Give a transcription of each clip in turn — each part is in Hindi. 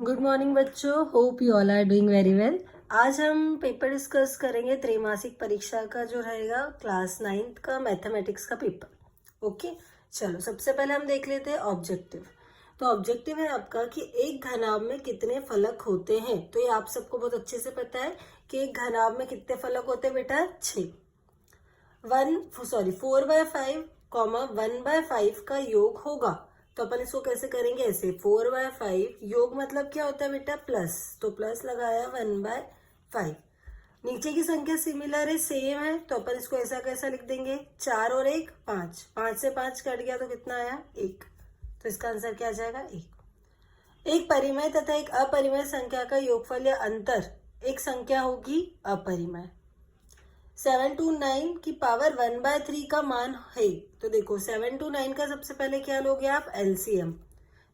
गुड मॉर्निंग बच्चों, hope you all are doing very well. आज हम पेपर डिस्कस करेंगे त्रैमासिक परीक्षा का जो रहेगा क्लास 9th का मैथमेटिक्स का पेपर। ओके, चलो सबसे पहले हम देख लेते हैं ऑब्जेक्टिव। तो ऑब्जेक्टिव है आपका कि एक घनाभ में कितने फलक होते हैं। तो ये आप सबको बहुत अच्छे से पता है कि एक घनाभ में कितने फलक होते हैं बेटा, 6। 4/5 1/5 का योग होगा। तो अपन इसको कैसे करेंगे, ऐसे 4/5 योग मतलब क्या होता है बेटा, प्लस। तो प्लस लगाया 1/5। नीचे की संख्या सिमिलर है, सेम है, तो अपन इसको ऐसा कैसा लिख देंगे, 4 और 1 5। 5 से 5 कट गया तो कितना आया, 1। तो इसका आंसर क्या आ जाएगा, 1। एक परिमेय तथा एक अपरिमेय संख्या का योगफल या अंतर एक संख्या होगी अपरिमेय। 7 to 9 की पावर 1/3 का मान है। तो देखो 7 to 9 का सबसे पहले क्या लोगे आप, एलसीएम।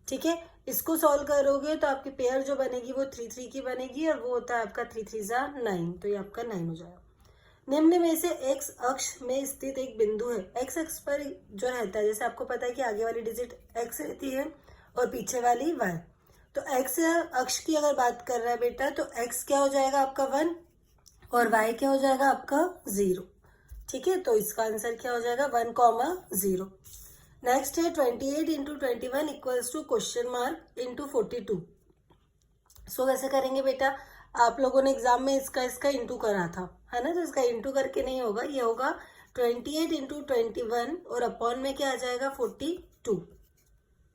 ठीक है, इसको सॉल्व करोगे तो आपकी पेयर जो बनेगी वो 3 3 की बनेगी और वो होता है आपका 3 3 जा 9। तो ये आपका 9 हो जाएगा। निम्न में से एक्स अक्ष में स्थित एक बिंदु है। एक्स अक्ष पर जो रहता है, जैसे आपको पता है कि आगे वाली डिजिट एक्स रहती है और पीछे वाली वाई। तो एक्स अक्ष की अगर बात कर रहा है बेटा, तो एक्स क्या हो जाएगा आपका 1 और y क्या हो जाएगा आपका 0। ठीक है, तो इसका आंसर क्या हो जाएगा, 1,0। नेक्स्ट है 28 into 21 equals to question mark into 42। So कैसे करेंगे बेटा, आप लोगों ने एग्जाम में इसका इंटू करा था, है ना। तो इसका इंटू करके नहीं होगा, ये होगा 28 इंटू 21 और अपॉन में क्या आ जाएगा 42।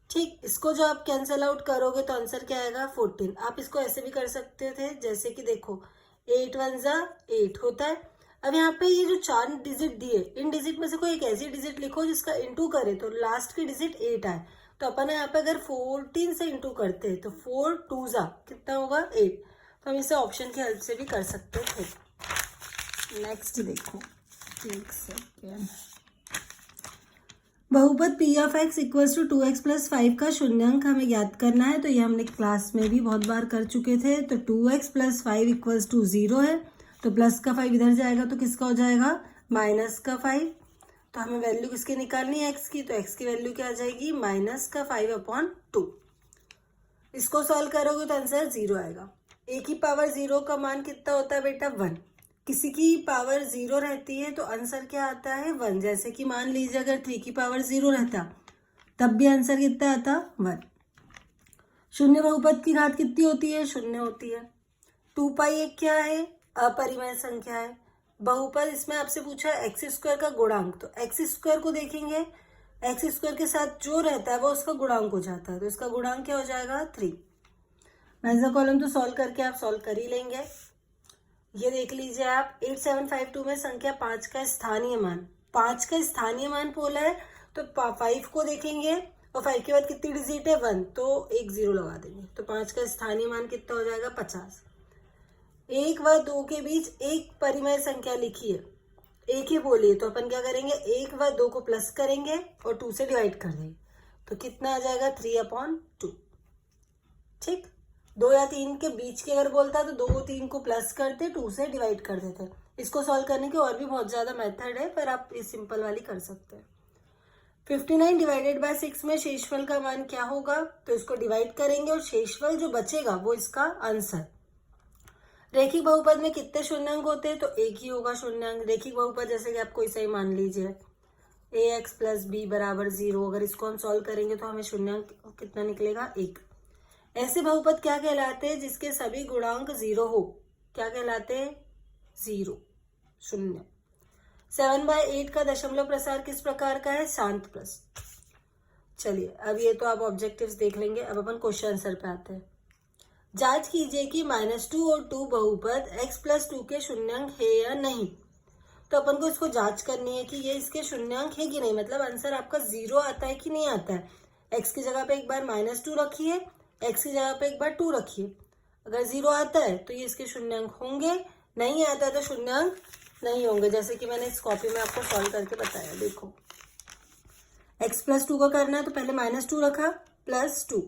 ठीक, इसको जो आप कैंसिल आउट करोगे तो आंसर क्या आएगा 14। आप इसको ऐसे भी कर सकते थे, जैसे कि देखो 8 1 जा 8 होता है। अब यहाँ पे ये जो 4 डिजिट दिए, इन डिजिट में से कोई एक ऐसी डिजिट लिखो जिसका इंटू करे तो लास्ट की डिजिट 8 आए। तो अपन यहाँ पे अगर 14 से इंटू करते हैं तो 4 2 जा कितना होगा 8। तो हम इसे ऑप्शन की हेल्प से भी कर सकते थे। नेक्स्ट देखो, एक सेकेंड। बहुपद P of x equals to 2x plus 5 का शून्यांक हमें ज्ञात करना है। तो ये हमने क्लास में भी बहुत बार कर चुके थे। तो 2x प्लस 5 इक्वल्स टू 0 है, तो प्लस का 5 इधर जाएगा तो किसका हो जाएगा, माइनस का 5। तो हमें वैल्यू किसकी निकालनी है, एक्स की। तो एक्स की वैल्यू क्या आ जाएगी, माइनस का 5/2। इसको सॉल्व करोगे तो आंसर 0 आएगा। ए की पावर 0 का मान कितना होता है बेटा, 1। किसी की पावर 0 रहती है तो आंसर क्या आता है, 1। जैसे कि मान लीजिए अगर 3 की पावर 0 रहता तब भी आंसर कितना आता, 1। शून्य बहुपद की घात कितनी होती है, 0 होती है। 2π एक क्या है, अपरिमेय संख्या है। बहुपद इसमें आपसे पूछा है एक्स स्क्वायर का गुणांक, तो एक्स स्क्वायर को देखेंगे, एक्स स्क्वायर के साथ जो रहता है वो उसका गुणांक हो जाता है। तो इसका गुणांक क्या हो जाएगा, 3। मैक्सिमम कॉलम तो सॉल्व करके आप सॉल्व कर ही लेंगे। ये देख लीजिए आप, 8752 में संख्या 5 का स्थानीय मान, 5 का स्थानीय मान बोला है। तो 5 को देखेंगे और 5 के बाद कितनी डिजिट है, 1, तो एक 0 लगा देंगे। तो 5 का स्थानीय मान कितना हो जाएगा, 50। 1 व 2 के बीच एक परिमेय संख्या लिखी है, एक ही बोलिए, तो अपन क्या करेंगे, 1 व 2 को प्लस करेंगे और 2 से डिवाइड कर देंगे। तो कितना आ जाएगा, 3/2। ठीक, 2 या 3 के बीच के अगर बोलता है तो 2 3 को प्लस करते, 2 से डिवाइड कर देते। इसको सॉल्व करने के और भी बहुत ज्यादा मेथड है, पर आप इस सिंपल वाली कर सकते हैं। 59 डिवाइडेड बाय 6 में शेषफल का मान क्या होगा, तो इसको डिवाइड करेंगे और शेषफल जो बचेगा वो इसका आंसर। रेखिक बहुपद में कितने शून्यांक होते हैं, तो एक ही होगा शून्यांक। रेखिक बहुपद जैसे कि आप कोई सही मान लीजिए ax प्लस बी बराबर 0, अगर इसको हम सॉल्व करेंगे तो हमें शून्यांक कितना निकलेगा, 1। ऐसे बहुपद क्या कहलाते हैं, जिसके सभी गुणांक 0 हो, क्या कहलाते हैं, 0 0। 7/8 का दशमलव प्रसार किस प्रकार का है, शांत प्लस। चलिए अब ये तो आप ऑब्जेक्टिव्स देख लेंगे, अब अपन क्वेश्चन आंसर पे आते हैं। जांच कीजिए कि -2 और 2 बहुपद x प्लस 2 के शून्यांक है या नहीं। तो अपन को इसको जांच करनी है कि ये इसके शून्यांक है कि नहीं, मतलब आंसर आपका 0 आता है कि नहीं आता है। x की जगह पे एक बार -2 रखिए, x की जगह पे एक बार 2 रखिए। अगर 0 आता है तो ये इसके शून्यांक होंगे, नहीं आता है तो शून्यांक नहीं होंगे। जैसे कि मैंने इस कॉपी में आपको सॉल्व करके बताया, देखो x प्लस 2 का करना है तो पहले -2 रखा, +2,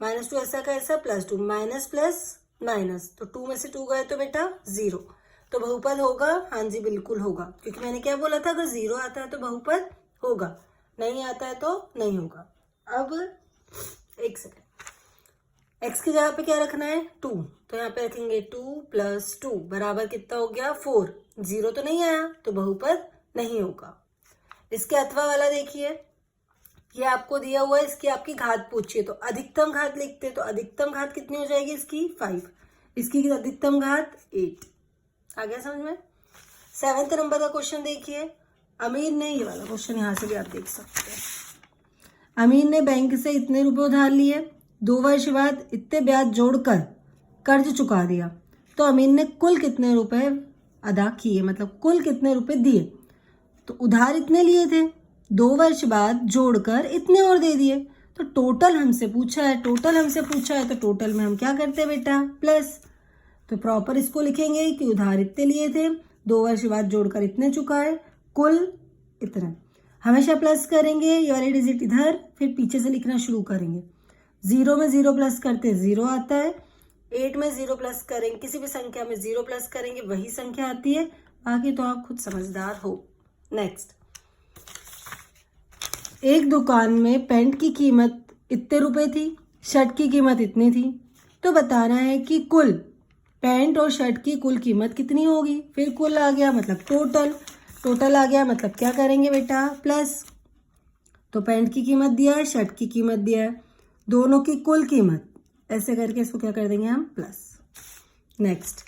-2 ऐसा का ऐसा, +2, माइनस प्लस माइनस, तो 2 में से 2 गए तो बेटा 0। तो बहुपद होगा, हाँ जी बिल्कुल होगा, क्योंकि मैंने क्या बोला था, अगर 0 आता है तो बहुपद होगा, नहीं आता है तो नहीं होगा। अब एक सेकंड, x की जगह पे क्या रखना है 2, तो यहाँ पे रखेंगे 2 + 2 बराबर कितना हो गया 4। 0 तो नहीं आया तो बहुपद नहीं होगा। इसके अथवा वाला देखिए, ये आपको दिया हुआ है, इसकी आपकी घात पूछिए तो अधिकतम घात लिखते हैं, तो अधिकतम घात कितनी हो जाएगी इसकी 5, इसकी अधिकतम घात 8। आ गया समझ में। 7th नंबर का क्वेश्चन देखिए, अमीर ने, ये वाला क्वेश्चन यहाँ से भी आप देख सकते हैं, अमीर ने बैंक से इतने रुपए उधार लिए, 2 वर्ष बाद इतने ब्याज जोड़कर कर्ज चुका दिया, तो अमीर ने कुल कितने रुपए अदा किए, मतलब कुल कितने रुपए दिए। तो उधार इतने लिए थे, 2 वर्ष बाद जोड़कर इतने और दे दिए, तो टोटल हमसे पूछा है, तो टोटल में हम क्या करते हैं बेटा प्लस। तो प्रॉपर इसको लिखेंगे कि उधार इतने लिए थे, 2 वर्ष बाद जोड़कर इतने चुकाए, कुल इतना। हमेशा प्लस करेंगे, ये वाली डिजिट इधर, फिर पीछे से लिखना शुरू करेंगे। 0 में 0 प्लस करते 0 आता है, 8 में 0 प्लस करेंगे, किसी भी संख्या में 0 प्लस करेंगे वही संख्या आती है, बाकी तो आप खुद समझदार हो। नेक्स्ट, एक दुकान में पैंट की कीमत इतने रुपए थी, शर्ट की कीमत इतनी थी, तो बताना है कि कुल पैंट और शर्ट की कुल कीमत कितनी होगी। फिर कुल आ गया मतलब टोटल आ गया मतलब क्या करेंगे बेटा प्लस। तो पैंट की कीमत दिया है, शर्ट की कीमत दिया है, दोनों की कुल कीमत, ऐसे करके इसको क्या कर देंगे हम प्लस। नेक्स्ट,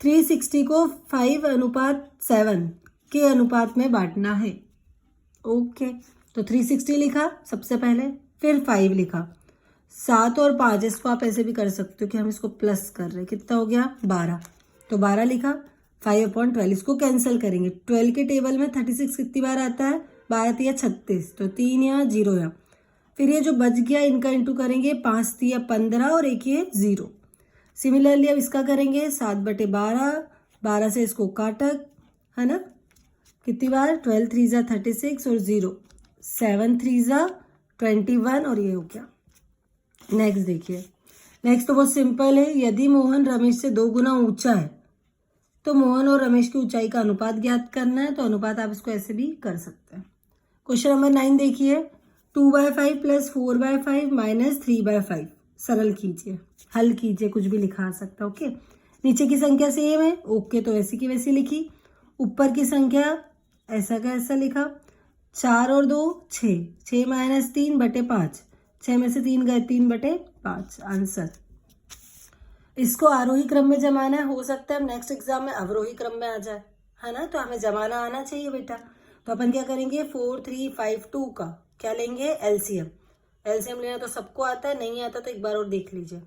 360 को 5:7 के अनुपात में बांटना है। ओके, तो 360 लिखा सबसे पहले, फिर 5 लिखा, 7 और 5, इसको आप ऐसे भी कर सकते हो कि हम इसको प्लस कर रहे हैं, कितना हो गया 12, तो 12 लिखा, 5/12 इसको कैंसिल करेंगे। 12 के टेबल में 36 कितनी बार आता है, 12 या 36, तो 3 या 0 या, फिर ये जो बच गया इनका इंटू करेंगे, 5 या 15 और एक ये 0। सिमिलरली अब इसका करेंगे 7/12, 12 से इसको काटक है ना, कितनी बार 12 3 36 और 0, 7 3 21 और ये हो गया। नेक्स्ट देखिए, नेक्स्ट तो बहुत सिंपल है, यदि मोहन रमेश से 2 गुना ऊंचा है तो मोहन और रमेश की ऊंचाई का अनुपात ज्ञात करना है। तो अनुपात आप इसको ऐसे भी कर सकते हैं। क्वेश्चन नंबर 9 देखिए, 2/5 + 4/5 - 3/5 सरल कीजिए, हल कीजिए, कुछ भी लिखा आ सकता है। ओके, नीचे की संख्या सेम है, ओके, तो वैसी की वैसी लिखी, ऊपर की संख्या ऐसा का ऐसा लिखा, 4 और 2 6, 6 - 3/5, 6 में से 3 गए 3/5 आंसर। इसको आरोही क्रम में जमाना है, हो सकता है नेक्स्ट एग्जाम में अवरोही क्रम में आ जाए, है ना, तो हमें जमाना आना चाहिए बेटा। तो अपन क्या करेंगे, 4 3 5 2 का क्या लेंगे एलसीएम। एलसीएम लेना तो सबको आता है, नहीं आता तो एक बार और देख लीजिए।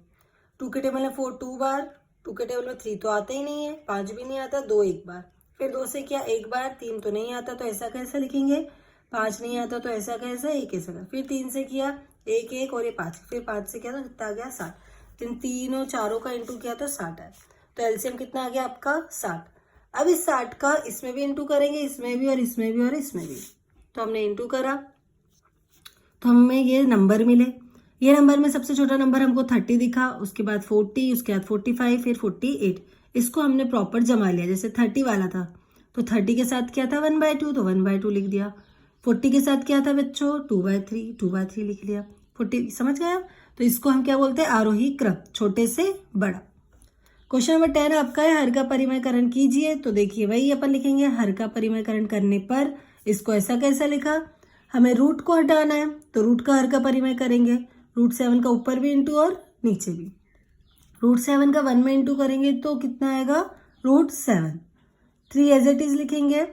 2 के टेबल में 4 2 बार, 2 के टेबल में 3 तो आता ही नहीं है, 5 भी नहीं आता, 2 एक बार, फिर 2 से किया 1 बार, 3 तो नहीं आता तो ऐसा कैसा लिखेंगे, 5 नहीं आता तो ऐसा कैसा, 1 ऐसा, फिर 3 से किया 1 1 और ये 5, फिर 5 से किया तो कितना आ गया 7, तीनों चारों का इंटू किया तो 60 है। तो एलसीएम कितना आ गया आपका 60। अब इस 60 का इसमें भी इंटू करेंगे, इसमें भी और इसमें भी और इसमें भी, तो हमने इंटू करा तो हमें ये नंबर मिले। ये नंबर में सबसे छोटा नंबर हमको 30 दिखा, उसके बाद 40, उसके बाद 45, फिर 48। इसको हमने प्रॉपर जमा लिया, जैसे 30 वाला था तो 30 के साथ क्या था 1/2, तो 1/2 लिख दिया। 40 के साथ क्या था बच्चों 2/3, 2/3 लिख लिया। 40 समझ गया। तो इसको हम क्या बोलते हैं आरोही क्रम, छोटे से बड़ा। क्वेश्चन नंबर 10 आपका है, हर का परिमयकरण कीजिए। तो देखिए वही अपन लिखेंगे, हर का परिमयकरण करने पर इसको ऐसा कैसा लिखा, हमें रूट को हटाना है तो रूट का हर का परिमय करेंगे, √7 का ऊपर भी इंटू और नीचे भी, √7 का 1 में इंटू करेंगे तो कितना आएगा √7। 3 एज इट इज लिखेंगे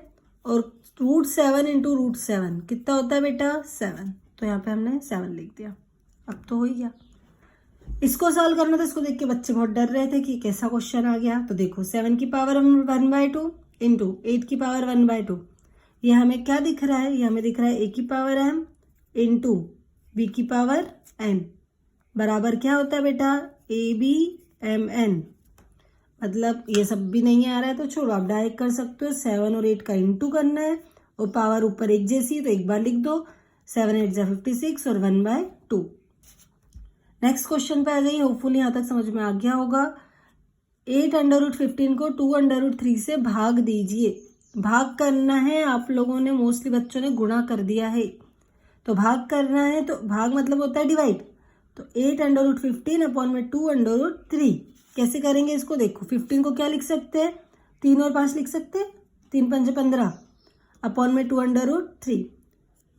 और √7 इंटू √7 कितना होता है बेटा 7, तो यहाँ पे हमने 7 लिख दिया। अब तो हो ही गया। इसको सॉल्व करना था, इसको देख के बच्चे बहुत डर रहे थे कि कैसा क्वेश्चन आ गया। तो देखो 7 की पावर 1/2 इंटू 8 की पावर 1/2, ये हमें क्या दिख रहा है, ये हमें दिख रहा है a की पावर m इंटू b की पावर n बराबर क्या होता है बेटा ABMN। मतलब ये सब भी नहीं आ रहा है तो छोड़ो, आप डायरेक्ट कर सकते हो। 7 और 8 का इंटू करना है और पावर ऊपर एक जैसी तो एक बार लिख दो, 7 8 56 और 1/2। नेक्स्ट क्वेश्चन पे आ जाइए, होपफुली यहाँ तक समझ में आ गया होगा। 8√15 को 2√3 से भाग दीजिए। भाग करना है, आप लोगों ने मोस्टली बच्चों ने गुणा कर दिया है, तो भाग करना है, तो भाग मतलब होता है डिवाइड। तो 8√15 अपॉन में 2√3। कैसे करेंगे इसको, देखो 15 को क्या लिख सकते हैं, 3 और 5 लिख सकते हैं, 3 पंजे 15 अपॉन में 2√3।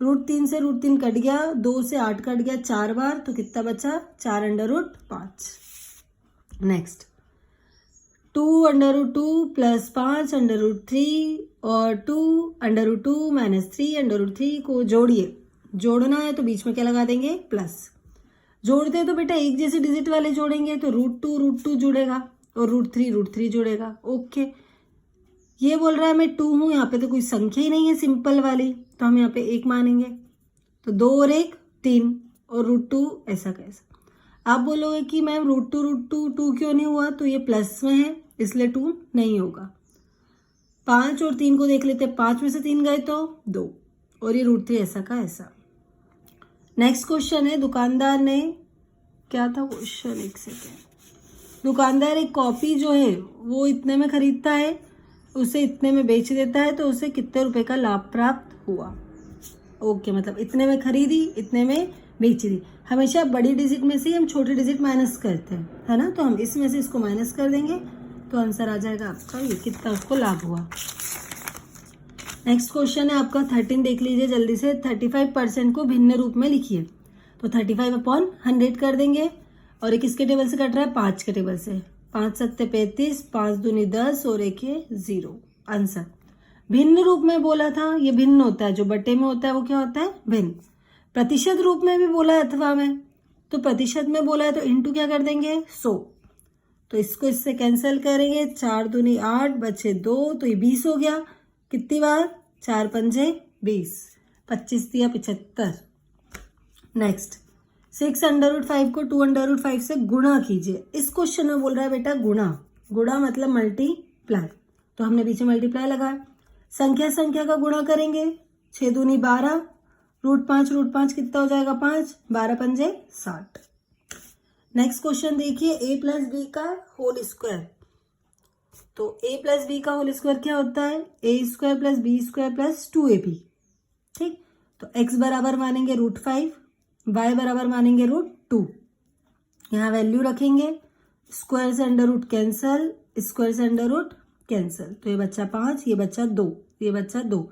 √3 से √3 कट गया, 2 से 8 कट गया 4 बार, तो कितना बचा 4√5। नेक्स्ट 2√2 प्लस 5√3 और 2√2 माइनस 3√3 को जोड़िए। जोड़ना है तो बीच में क्या लगा देंगे, प्लस। जोड़ते हैं तो बेटा एक जैसे डिजिट वाले जोड़ेंगे, तो √2 जुड़ेगा और √3 जुड़ेगा। ओके, ये बोल रहा है मैं 2 हूँ, यहाँ पे तो कोई संख्या ही नहीं है सिंपल वाली, तो हम यहाँ पे 1 मानेंगे। तो 2 और 1 3 और √2 ऐसा कैसा। आप बोलोगे कि मैम √2 2 क्यों नहीं हुआ, तो ये प्लस में है इसलिए 2 नहीं होगा। 5 और 3 को देख लेते हैं, 5 में से 3 गए तो 2 और ये √3 ऐसा का ऐसा। नेक्स्ट क्वेश्चन है, दुकानदार ने, क्या था क्वेश्चन, एक सेकेंड। दुकानदार एक कॉपी जो है वो इतने में खरीदता है, उसे इतने में बेच देता है, तो उसे कितने रुपए का लाभ प्राप्त हुआ। ओके, मतलब इतने में खरीदी, इतने में बेच दी। हमेशा बड़ी डिजिट में से हम छोटे डिजिट माइनस करते हैं, है ना, तो हम इसमें से इसको माइनस कर देंगे तो आंसर आ जाएगा आपका ये, कितना उसको लाभ हुआ। नेक्स्ट क्वेश्चन है आपका 13, देख लीजिए जल्दी से। 35% को भिन्न रूप में लिखिए, तो 35 अपॉन 100 कर देंगे, और ये किसके टेबल से कट रहा है, 5 के टेबल से। 5 सत्ते 35, 5 दूनी 10 और 1 ये 0। आंसर भिन्न रूप में बोला था, ये भिन्न होता है, जो बटे में होता है वो क्या होता है, भिन्न। प्रतिशत रूप में भी बोला है अथवा में, तो प्रतिशत में बोला है तो इंटू क्या कर देंगे 100, तो इसको इससे कैंसिल करेंगे। 4 दूनी 8 बचे 2, तो ये 20 हो गया। कितनी बार, 4 पंजे 20, 25 दिया 75। नेक्स्ट 6√5 को 2√5 से गुणा कीजिए। इस क्वेश्चन में बोल रहा है बेटा गुणा, गुणा मतलब मल्टीप्लाई, तो हमने पीछे मल्टीप्लाई लगाया। संख्या संख्या का गुणा करेंगे, 6 दूनी 12, √5 कितना हो जाएगा 5, 12 पंजे 60। नेक्स्ट क्वेश्चन देखिए, a प्लस बी का होल स्क्वायर। तो a प्लस बी का होल स्क्वायर क्या होता है, a² plus b² plus 2ab। ठीक, तो x बराबर मानेंगे √5, y बराबर मानेंगे √2। यहाँ वैल्यू रखेंगे, स्क्वायर से अंडर रूट कैंसल, स्क्वायर से अंडर रूट कैंसल, तो ये बच्चा 5, ये बच्चा 2, ये बच्चा 2,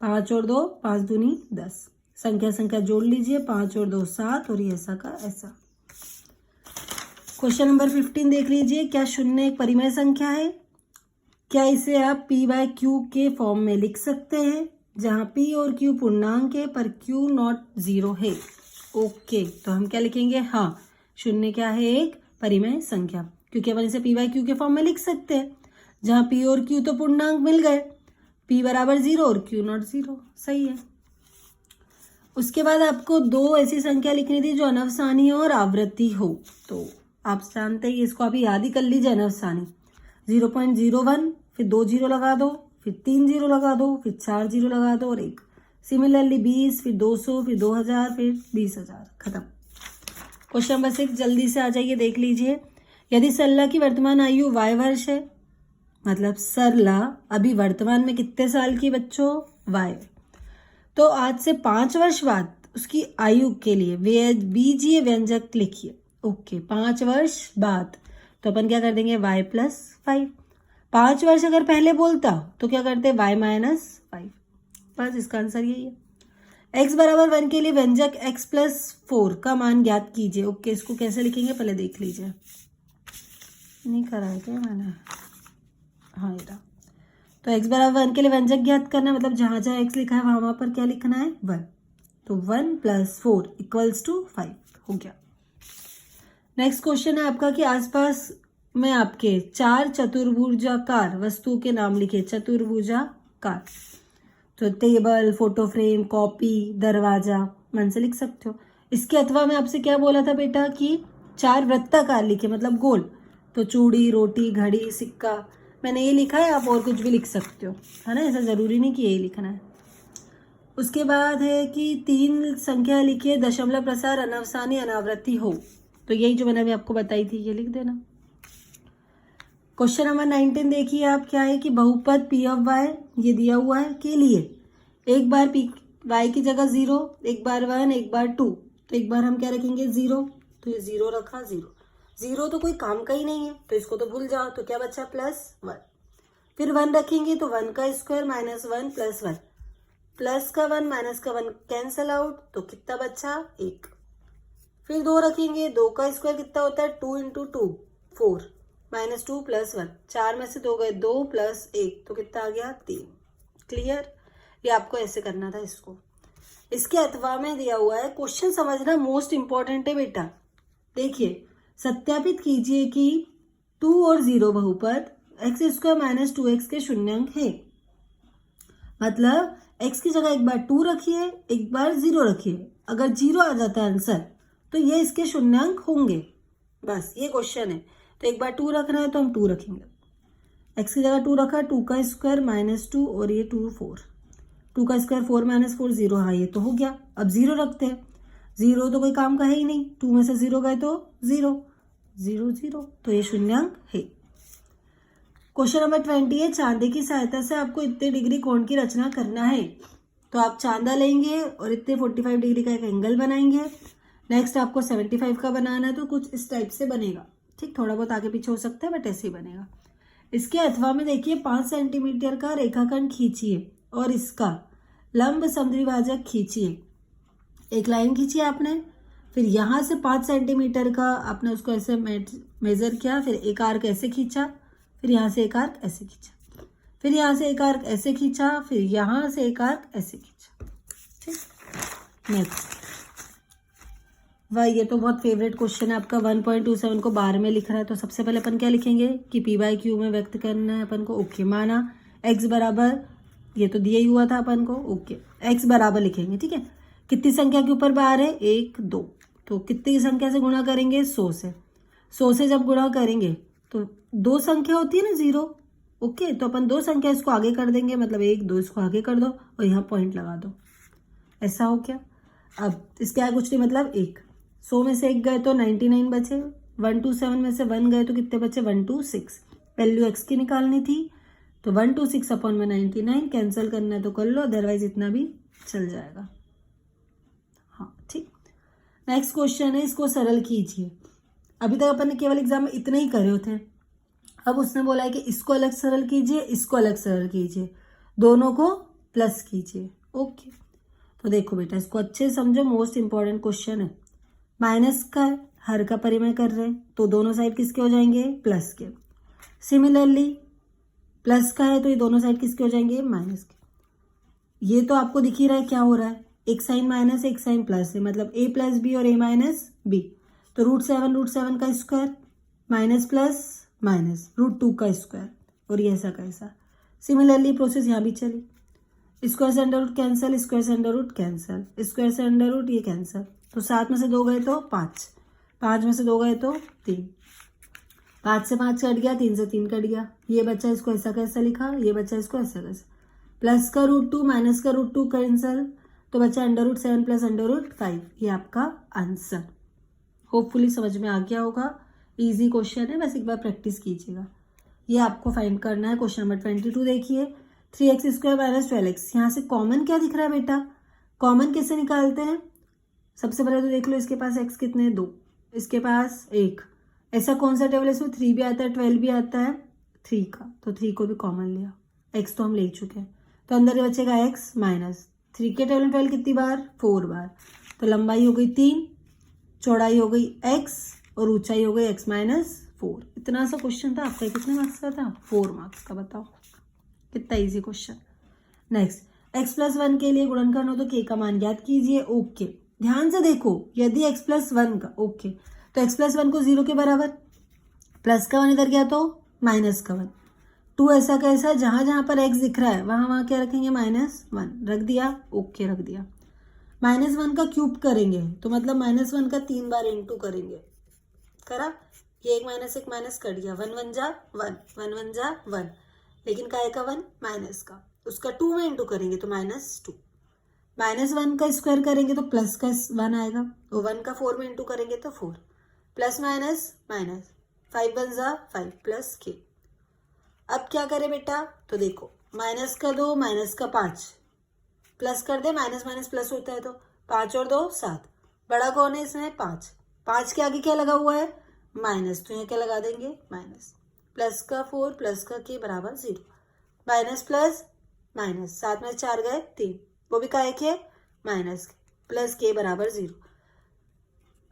5 और 2 5 दूनी 10। संख्या संख्या जोड़ लीजिए, 5 और 2 7 और ये ऐसा का ऐसा। क्वेश्चन नंबर 15 देख लीजिए, क्या शून्य एक परिमेय संख्या है? क्या इसे आप p/q के फॉर्म में लिख सकते हैं, जहां p और q पूर्णांक है पर q नॉट 0 है। ओके, तो हम क्या लिखेंगे, हाँ शून्य क्या है, एक परिमेय संख्या, क्योंकि अपन इसे p/q के फॉर्म में लिख सकते हैं, जहां p और q तो पूर्णांक मिल गए, p बराबर 0 और q नॉट 0। सही है। उसके बाद आपको दो ऐसी संख्या लिखनी थी जो अनवसानी हो और आवृत्ति हो, तो आप जानते हैं इसको आप याद ही कर लीजिए। अनवसानी 0.01, फिर 2 0 लगा दो, फिर 3 0 लगा दो, फिर 4 0 लगा दो और 1। सिमिलरली 20, फिर 200, फिर 2000, फिर 20,000, खत्म। क्वेश्चन नंबर 6 जल्दी से आ जाइए, देख लीजिए। यदि सरला की वर्तमान आयु y वर्ष है, मतलब सरला अभी वर्तमान में कितने साल की बच्चों, y, तो आज से 5 वर्ष बाद उसकी आयु के लिए बीजीय व्यंजक लिखिए। ओके, 5 वर्ष बाद, तो अपन क्या कर देंगे y + 5। 5 वर्ष अगर पहले बोलता तो क्या करते, y - 5। बस इसका आंसर यही है। x बराबर 1 के लिए व्यंजक x + 4 का मान ज्ञात कीजिए। ओके, इसको कैसे लिखेंगे पहले देख लीजिए, नहीं करा है क्या मैंने, हाँ ये रहा। तो x बराबर 1 के लिए व्यंजक ज्ञात करना, मतलब जहां जहां x लिखा है वहां पर क्या लिखना है, 1। तो 1 + 4 = 5 हो गया। नेक्स्ट क्वेश्चन है आपका कि आसपास में आपके 4 चतुर्भुजाकार वस्तुओं के नाम लिखे। चतुर्भुजाकार, तो टेबल, फोटो फ्रेम, कॉपी, दरवाजा, मन से लिख सकते हो। इसके अथवा में आपसे क्या बोला था बेटा कि 4 वृत्ताकार लिखे, मतलब गोल, तो चूड़ी, रोटी, घड़ी, सिक्का। मैंने ये लिखा है, आप और कुछ भी लिख सकते हो, है ना, ऐसा जरूरी नहीं कि यही लिखना है। उसके बाद है कि 3 संख्या लिखिए, दशमलव प्रसार, अनवसानी, अनावृत्ति हो, तो यही जो मैंने अभी आपको बताई थी ये लिख देना। क्वेश्चन नंबर 19 देखिए आप, क्या है कि बहुपद p ऑफ y ये दिया हुआ है के लिए एक बार p y की जगह 0, एक बार 1, एक बार 2, तो एक बार हम क्या रखेंगे 0, तो ये 0 रखा, 0 0 तो कोई काम का ही नहीं है, तो इसको तो भूल जाओ। तो क्या बचा, +1। फिर 1 रखेंगे तो 1 का स्क्वायर -1 +1, प्लस का 1 माइनस का 1 कैंसल आउट, तो कितना बचा, 1। फिर 2 रखेंगे, 2 का स्क्वायर कितना होता है, 2 × 2 4 -2 +1, 4 में से 2 गए, 2 + 1 तो कितना आ गया, 3। क्लियर। ये आपको ऐसे करना था इसको। इसके अथवा में दिया हुआ है, क्वेश्चन समझना मोस्ट इंपॉर्टेंट है बेटा। देखिए, सत्यापित कीजिए कि 2 और 0 बहुपद x² - 2x के शून्यांक है। मतलब x की जगह एक बार 2 रखिए, एक बार 0 रखिए। अगर 0 आ जाता है आंसर तो ये इसके शून्यांक होंगे। बस ये क्वेश्चन है। तो एक बार 2 रखना है तो हम 2 रखेंगे। x की जगह 2 रखा, 2 का स्क्वायर -2 और ये 2 4, 2 का स्क्वायर 4 - 4 0, हाँ ये तो हो गया। अब 0 रखते हैं, 0 तो कोई काम का है ही नहीं, 2 में से 0 गए तो 0 0 0, तो ये शून्यांक है। क्वेश्चन नंबर 20 है, चांदे की सहायता से आपको इतने डिग्री कोण की रचना करना है। तो आप चांदा लेंगे और इतने 45 डिग्री का एक एंगल बनाएंगे। नेक्स्ट आपको 75 का बनाना है, तो कुछ इस टाइप से बनेगा। ठीक, थोड़ा बहुत आगे पीछे हो सकता है बट ऐसे ही बनेगा। इसके अथवा में देखिए 5 सेंटीमीटर का रेखाखंड खींचिए और इसका लंब समद्विभाजक खींचिए। एक लाइन खींची आपने, फिर यहाँ से 5 सेंटीमीटर का आपने उसको ऐसे मेजर किया, फिर एक आर्क ऐसे खींचा, फिर यहाँ से एक आर्क ऐसे खींचा, फिर यहाँ से एक आर्क ऐसे खींचा, फिर यहाँ से एक आर्क ऐसे खींचा। ठीक, नेक्स्ट ये तो बहुत फेवरेट क्वेश्चन है आपका। 1.27 को बार में लिख रहा है, तो सबसे पहले अपन क्या लिखेंगे कि p/q में व्यक्त करना है अपन को। ओके, माना x बराबर, ये तो दिया ही हुआ था अपन को। ओके, x बराबर लिखेंगे। ठीक है, कितनी संख्या के ऊपर बार है, 1 2, तो कितनी संख्या से गुणा करेंगे, 100 से। 100 से जब गुणा करेंगे तो 2 संख्या होती है ना 0। ओके, तो अपन 2 संख्या इसको आगे कर देंगे, मतलब 1 2 इसको आगे कर दो और यहाँ पॉइंट लगा दो। ऐसा हो क्या। अब इसके आगे कुछ नहीं, मतलब 1। 100 में से 1 गए तो 99 बचे। 127 में से 1 गए तो कितने बचे, 126। वैल्यू x की निकालनी थी, तो 126/99 कैंसिल करना है तो कर लो, अदरवाइज इतना भी चल जाएगा। हाँ ठीक। नेक्स्ट क्वेश्चन है, इसको सरल कीजिए। अभी तक अपन ने केवल एग्जाम में इतने ही करे होते हैं। अब उसने बोला है कि इसको अलग सरल कीजिए, इसको अलग सरल कीजिए, दोनों को प्लस कीजिए। ओके, तो देखो बेटा इसको अच्छे से समझो, मोस्ट इंपॉर्टेंट क्वेश्चन है। माइनस का है, हर का परिमेय कर रहे हैं, तो दोनों साइड किसके हो जाएंगे, प्लस के। सिमिलरली प्लस का है तो ये दोनों साइड किसके हो जाएंगे, माइनस के। ये तो आपको दिख ही रहा है क्या हो रहा है, एक साइन माइनस एक साइन प्लस है, मतलब a + b और a - b। तो √7 का स्क्वायर माइनस प्लस माइनस √2 का स्क्वायर, और ये ऐसा का ऐसा। सिमिलरली प्रोसेस यहाँ भी चली। स्क्वायर से अंडर कैंसल, स्क्वायर से अंडर कैंसल, स्क्वायर से अंडर ये कैंसल, तो 7 में से 2 गए तो 5, 5 में से 2 गए तो 3, 5 से 5 कट गया, 3 से 3 कट गया। ये बच्चा इसको ऐसा कैसा लिखा, ये बच्चा इसको ऐसा कैसा। प्लस का √2 माइनस का √2 कैंसल, तो बच्चा √7 + √5। ये आपका आंसर। होपफुली समझ में आ गया होगा। इजी क्वेश्चन है, बस एक बार प्रैक्टिस कीजिएगा। ये आपको फाइंड करना है। क्वेश्चन नंबर 22 देखिए, 3x² - 12x। यहाँ से कॉमन क्या दिख रहा है बेटा, कॉमन कैसे निकालते हैं। सबसे पहले तो देख लो इसके पास x कितने हैं, 2, इसके पास 1। ऐसा कौन सा टेबल है इसमें 3 भी आता है 12 भी आता है, 3 का, तो 3 को भी कॉमन लिया। x तो हम ले चुके हैं, तो अंदर ये बचेगा x - 3 के टेबल में 12 कितनी बार, 4 बार। तो लंबाई हो गई 3, चौड़ाई हो गई x और ऊंचाई हो गई x - 4। इतना सा क्वेश्चन था आपका। कितने मार्क्स का था, 4 मार्क्स का। बताओ कितना इजी क्वेश्चन। नेक्स्ट, x + 1 के लिए गुणनखंड हो तो k का मान ज्ञात कीजिए। ओके, ध्यान से देखो, यदि x + 1 का, ओके, तो x + 1 को 0 के बराबर, प्लस का 1 इधर गया तो माइनस का 1, 2 ऐसा कैसा, जहां जहां पर x दिख रहा है वहां वहां क्या रखेंगे, -1 रख दिया। ओके, रख दिया। -1 का क्यूब करेंगे तो मतलब -1 का 3 बार इंटू करेंगे, करा। ये एक माइनस कट गया, 1 1 जा 1, 1 1 जा 1, लेकिन काय का 1, माइनस का, उसका 2 में इंटू करेंगे तो -2। -1 का स्क्वायर करेंगे तो प्लस का 1 आएगा, तो 1 का 4 में इंटू करेंगे तो 4, प्लस माइनस माइनस, 5 1 जा 5 प्लस k। अब क्या करें बेटा, तो देखो माइनस का 2 माइनस का 5 प्लस कर दे, माइनस माइनस प्लस होता है तो 5 और 2 7, बड़ा कौन है इसमें 5, 5 के आगे क्या लगा हुआ है, माइनस, तो यहाँ क्या लगा देंगे, माइनस। प्लस का 4 प्लस का के बराबर 0, माइनस प्लस माइनस, 7 में 4 गए 3, वो भी का एक है माइनस, प्लस के बराबर 0।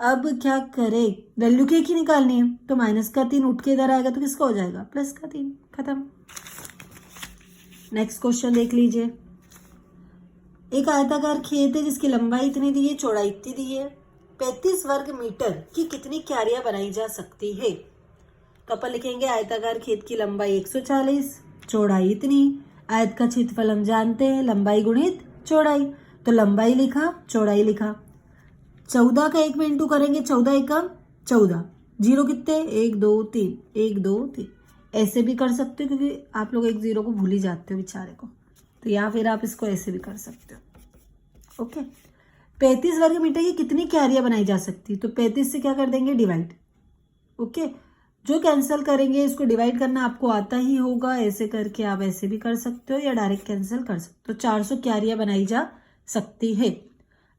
अब क्या करें, वैल्यू के की निकालनी है, तो माइनस का 3 उठ के इधर आएगा तो किसका हो जाएगा, प्लस का 3, खत्म। नेक्स्ट क्वेश्चन देख लीजिए। एक आयताकार खेत है जिसकी लंबाई इतनी दी है, चौड़ाई इतनी दी है, 35 वर्ग मीटर की कितनी क्यारियां बनाई जा सकती है। तो अपन लिखेंगे आयताकार खेत की लंबाई 140, चौड़ाई इतनी, आयत का क्षेत्रफल हम जानते हैं, लंबाई गुणित चौड़ाई, तो लंबाई लिखा, चौड़ाई लिखा। 14 का 1 में इंटू करेंगे, 14 एकम 14, जीरो कितने, 1 2 3, 1 2 3, ऐसे भी कर सकते हो क्योंकि आप लोग एक जीरो को भूल ही जाते हो बेचारे को, तो या फिर आप इसको ऐसे भी कर सकते हो। ओके, 35 वर्ग मीटर की कितनी क्यारियां बनाई जा सकती, तो 35 से क्या कर देंगे, डिवाइड। ओके, जो कैंसिल करेंगे इसको डिवाइड करना आपको आता ही होगा, ऐसे करके आप ऐसे भी कर सकते हो या डायरेक्ट कैंसिल कर सकते हो। 400 क्यारियां बनाई जा सकती है।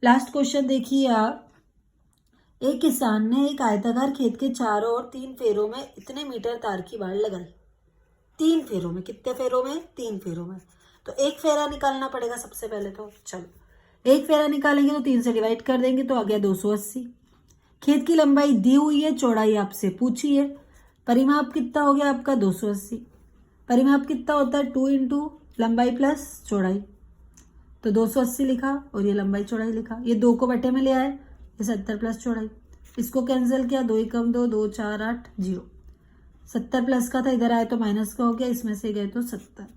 लास्ट क्वेश्चन देखिए आप, एक किसान ने एक आयताकार खेत के चारों ओर 3 फेरों में इतने मीटर तार की वाड़ लगाई। 3 फेरों में, कितने फेरों में, 3 फेरों में, तो एक फेरा निकालना पड़ेगा सबसे पहले। तो चलो एक फेरा निकालेंगे तो 3 से डिवाइड कर देंगे तो आ गया 280। खेत की लंबाई दी हुई है, चौड़ाई आपसे पूछी है, परिमाप कितना हो गया आपका 280। परिमाप कितना होता है, 2 इंटू लंबाई प्लस चौड़ाई, तो 280 लिखा और ये लंबाई चौड़ाई लिखा। ये 2 को बटे में ले आए, ये 70 प्लस चौड़ाई, इसको कैंसिल किया, 2 एकम 2, 2 4 8 0, 70 प्लस का था, इधर आए तो माइनस का हो गया, इसमें से गए तो 70।